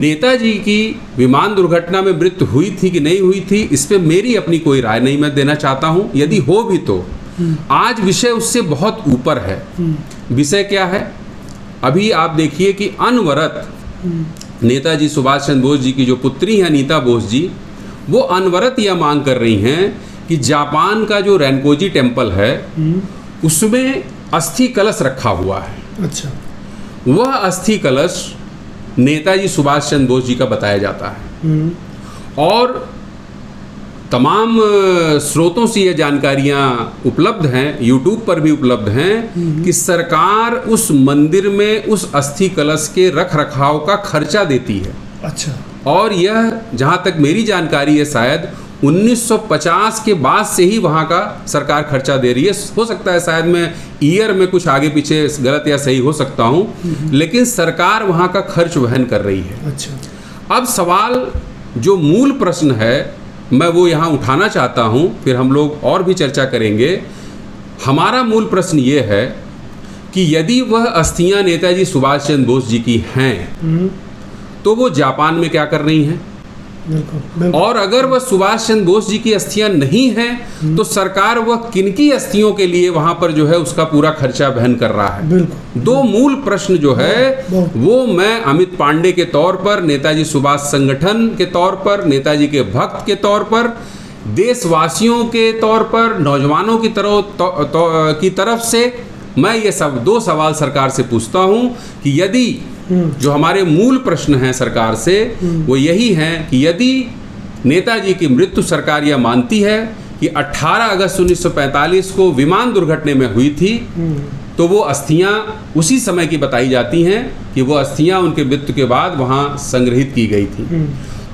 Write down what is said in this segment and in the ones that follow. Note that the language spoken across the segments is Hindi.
नेताजी की विमान दुर्घटना में मृत्यु हुई थी कि नहीं हुई थी, इस पे मेरी अपनी कोई राय नहीं मैं देना चाहता हूं। यदि हो भी तो आज विषय उससे बहुत ऊपर है। विषय क्या है? अभी आप देखिए कि अनवरत नेताजी सुभाष चंद्र बोस जी की जो पुत्री हैं अनीता बोस जी, वो अनवरत यह मांग कर रही हैं कि जापान का जो रेनकोजी टेम्पल है उसमें अस्थि कलश रखा हुआ है। अच्छा, वह अस्थि कलश नेताजी सुभाष चंद्र बोस जी का बताया जाता है और तमाम स्रोतों से ये जानकारियां उपलब्ध हैं, यूट्यूब पर भी उपलब्ध हैं कि सरकार उस मंदिर में उस अस्थि कलश के रख रखाव का खर्चा देती है। अच्छा, और यह जहाँ तक मेरी जानकारी है शायद 1950 के बाद से ही वहाँ का सरकार खर्चा दे रही है। हो सकता है शायद मैं ईयर में कुछ आगे पीछे गलत या सही हो सकता हूँ, लेकिन सरकार वहाँ का खर्च वहन कर रही है। अच्छा, अब सवाल जो मूल प्रश्न है मैं वो यहाँ उठाना चाहता हूँ, फिर हम लोग और भी चर्चा करेंगे। हमारा मूल प्रश्न ये है कि यदि वह अस्थियाँ नेताजी सुभाष चंद्र बोस जी की हैं तो वो जापान में क्या कर रही हैं? बिल्कुल। और अगर वह सुभाष चंद्र बोस जी की अस्थियां नहीं हैं तो सरकार वह किनकी अस्थियों के लिए वहां पर जो है उसका पूरा खर्चा वहन कर रहा है? बिल्कुल। दो मूल प्रश्न जो है वो मैं अमित पांडे के तौर पर, नेताजी सुभाष संगठन के तौर पर, नेताजी के भक्त के तौर पर, देशवासियों के तौर पर, नौजवानों की तरफ से मैं ये सब दो सवाल सरकार से पूछता हूं कि यदि जो हमारे मूल प्रश्न हैं सरकार से वो यही हैं कि यदि नेताजी की मृत्यु सरकार यह मानती है कि 18 अगस्त 1945 को विमान दुर्घटना में हुई थी तो वो अस्थियां उसी समय की बताई जाती हैं कि वो अस्थियां उनके मृत्यु के बाद वहाँ संग्रहित की गई थी।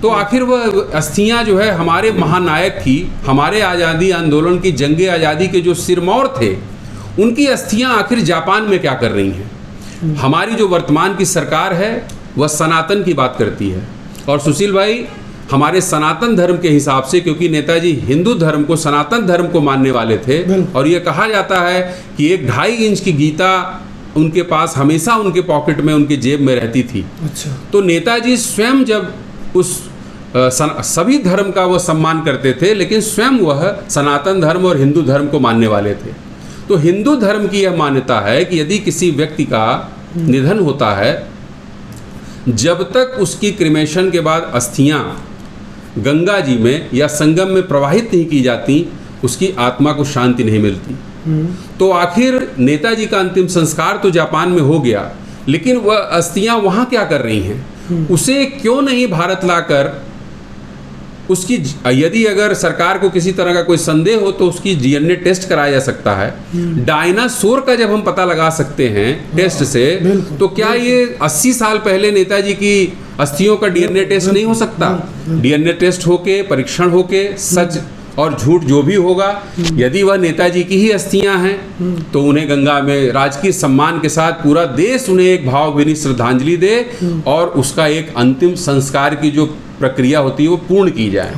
तो आखिर वह अस्थियां जो है हमारे महानायक की, हमारे आज़ादी आंदोलन की, जंगे आज़ादी के जो सिरमौर थे, उनकी अस्थियां आखिर जापान में क्या कर रही हैं? हमारी जो वर्तमान की सरकार है वह सनातन की बात करती है। और सुशील भाई, हमारे सनातन धर्म के हिसाब से, क्योंकि नेताजी हिंदू धर्म को, सनातन धर्म को मानने वाले थे और ये कहा जाता है कि 1-2.5 इंच की गीता उनके पास हमेशा उनके पॉकेट में, उनके जेब में रहती थी। अच्छा, तो नेताजी स्वयं जब उस सभी धर्म का वो सम्मान करते थे, लेकिन स्वयं वह सनातन धर्म और हिंदू धर्म को मानने वाले थे। तो हिंदू धर्म की यह मान्यता है कि यदि किसी व्यक्ति का निधन होता है, जब तक उसकी क्रिमेशन के बाद अस्थियां गंगा जी में या संगम में प्रवाहित नहीं की जाती, उसकी आत्मा को शांति नहीं मिलती। तो आखिर नेताजी का अंतिम संस्कार तो जापान में हो गया, लेकिन वह अस्थियां वहाँ क्या कर रही हैं? उसे क्यों नहीं भारत लाकर उसकी, यदि अगर सरकार को किसी तरह का कोई संदेह हो तो उसकी डीएनए टेस्ट कराया जा सकता है। डायनासोर का जब हम पता लगा सकते हैं टेस्ट से, तो क्या ये 80 साल पहले नेताजी की अस्थियों का डीएनए टेस्ट नहीं हो सकता? डीएनए टेस्ट होके, परीक्षण होके, सच और झूठ जो भी होगा, यदि वह नेताजी की ही अस्थियां हैं तो उन्हें गंगा में राजकीय सम्मान के साथ पूरा देश उन्हें एक भावभीनी श्रद्धांजलि दे और उसका एक अंतिम संस्कार की जो प्रक्रिया होती है वो पूर्ण की जाए।